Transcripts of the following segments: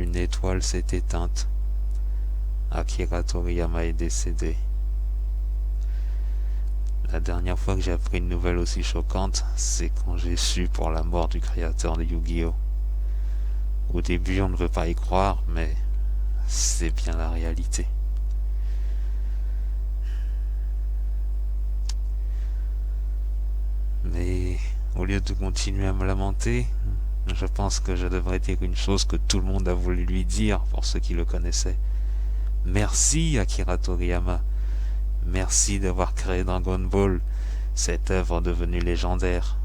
une étoile s'est éteinte. Akira Toriyama est décédé. La dernière fois que j'ai appris une nouvelle aussi choquante, c'est quand j'ai su pour la mort du créateur de Yu-Gi-Oh! Au début, on ne veut pas y croire, mais c'est bien la réalité. Mais au lieu de continuer à me lamenter, je pense que je devrais dire une chose que tout le monde a voulu lui dire pour ceux qui le connaissaient. Merci Akira Toriyama. Merci d'avoir créé Dragon Ball, cette œuvre devenue légendaire.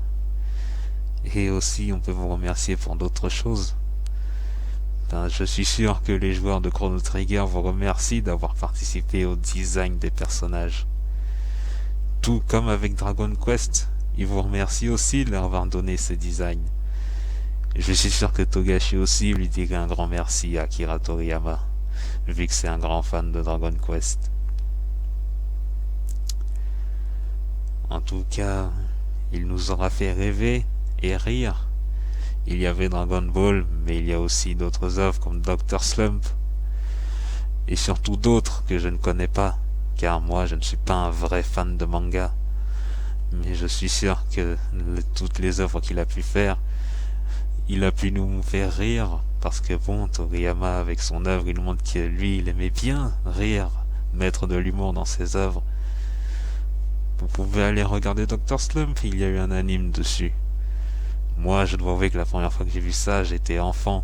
Et aussi, on peut vous remercier pour d'autres choses. Je suis sûr que les joueurs de Chrono Trigger vous remercient d'avoir participé au design des personnages. Tout comme avec Dragon Quest, ils vous remercient aussi de leur avoir donné ce design. Je suis sûr que Togashi aussi lui dirait un grand merci à Akira Toriyama, vu que c'est un grand fan de Dragon Quest. En tout cas, il nous aura fait rêver et rire. Il y avait Dragon Ball, mais il y a aussi d'autres œuvres comme Dr. Slump, et surtout d'autres que je ne connais pas, car moi je ne suis pas un vrai fan de manga. Mais je suis sûr que toutes les œuvres qu'il a pu faire, il a pu nous faire rire, parce que bon, Toriyama avec son œuvre, il nous montre que lui, il aimait bien rire, mettre de l'humour dans ses œuvres. Vous pouvez aller regarder Dr. Slump, il y a eu un anime dessus. Moi, je dois avouer que la première fois que j'ai vu ça, j'étais enfant.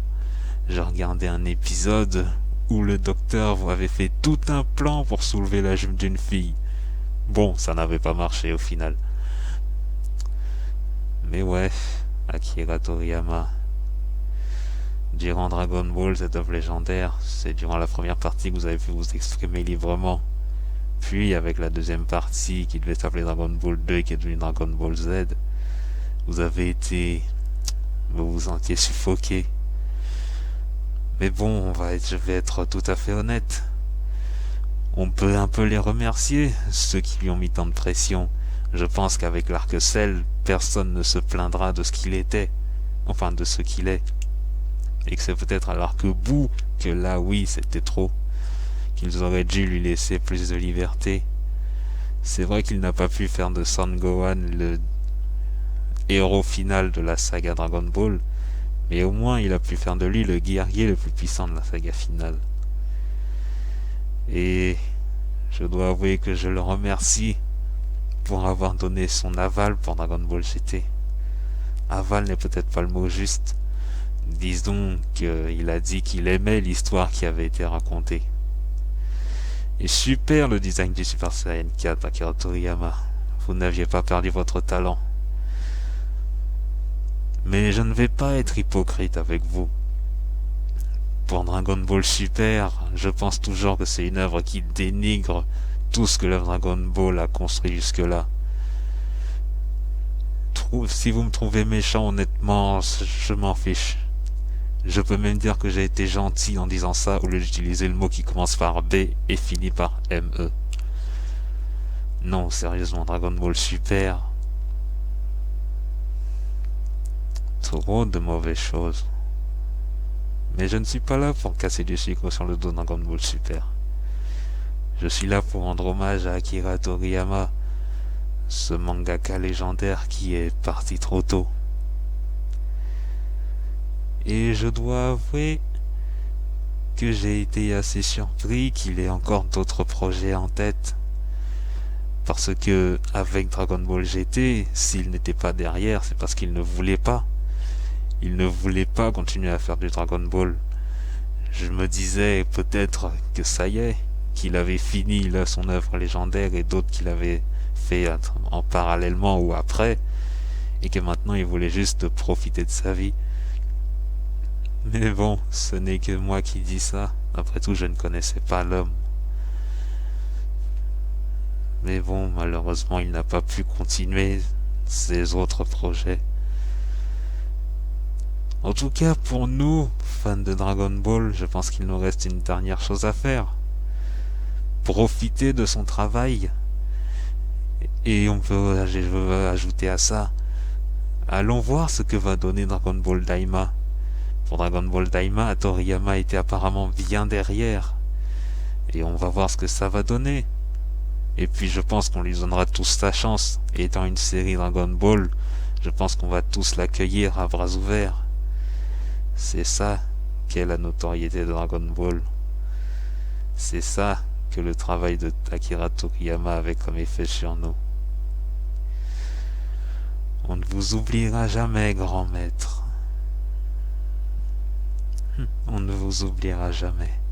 J'ai regardé un épisode où le docteur avait fait tout un plan pour soulever la jupe d'une fille. Bon, ça n'avait pas marché au final. Mais ouais, Akira Toriyama. Durant Dragon Ball, cette œuvre légendaire, c'est durant la première partie que vous avez pu vous exprimer librement. Puis, avec la deuxième partie qui devait s'appeler Dragon Ball 2 et qui est devenue Dragon Ball Z, vous vous sentiez suffoqué. Mais bon, je vais être tout à fait honnête. On peut un peu les remercier, ceux qui lui ont mis tant de pression. Je pense qu'avec l'Arc Cell, personne ne se plaindra de ce qu'il était. Enfin, de ce qu'il est. Et que c'est peut-être à l'Arc Boo que là, oui, c'était trop. Qu'ils auraient dû lui laisser plus de liberté. C'est vrai qu'il n'a pas pu faire de Son Gohan le héros final de la saga Dragon Ball, mais au moins il a pu faire de lui le guerrier le plus puissant de la saga finale. Et je dois avouer que je le remercie pour avoir donné son aval pour Dragon Ball GT. Aval n'est peut-être pas le mot juste. Disons qu'il a dit qu'il aimait l'histoire qui avait été racontée. Et super le design du Super Saiyan 4, Akira Toriyama. Vous n'aviez pas perdu votre talent. Mais je ne vais pas être hypocrite avec vous. Pour Dragon Ball Super, je pense toujours que c'est une œuvre qui dénigre tout ce que le Dragon Ball a construit jusque-là. Si vous me trouvez méchant, honnêtement, je m'en fiche. Je peux même dire que j'ai été gentil en disant ça au lieu d'utiliser le mot qui commence par B et finit par ME. Non, sérieusement, Dragon Ball Super... trop de mauvaises choses. Mais je ne suis pas là pour casser du sucre sur le dos de Dragon Ball Super. Je suis là pour rendre hommage à Akira Toriyama, ce mangaka légendaire qui est parti trop tôt. Et je dois avouer que j'ai été assez surpris qu'il ait encore d'autres projets en tête. Parce que, avec Dragon Ball GT, s'il n'était pas derrière, c'est parce qu'il ne voulait pas. Il ne voulait pas continuer à faire du Dragon Ball. Je me disais peut-être que ça y est, qu'il avait fini là, son œuvre légendaire et d'autres qu'il avait fait en parallèlement ou après, et que maintenant il voulait juste profiter de sa vie. Mais bon, ce n'est que moi qui dis ça. Après tout, je ne connaissais pas l'homme. Mais bon, malheureusement, il n'a pas pu continuer ses autres projets. En tout cas, pour nous, fans de Dragon Ball, je pense qu'il nous reste une dernière chose à faire. Profiter de son travail. Et je veux ajouter à ça, allons voir ce que va donner Dragon Ball Daima. Pour Dragon Ball Daima, Toriyama était apparemment bien derrière. Et on va voir ce que ça va donner. Et puis je pense qu'on lui donnera tous sa chance. Et étant une série Dragon Ball, je pense qu'on va tous l'accueillir à bras ouverts. C'est ça qu'est la notoriété de Dragon Ball. C'est ça que le travail de Akira Toriyama avait comme effet sur nous. On ne vous oubliera jamais, grand maître. On ne vous oubliera jamais.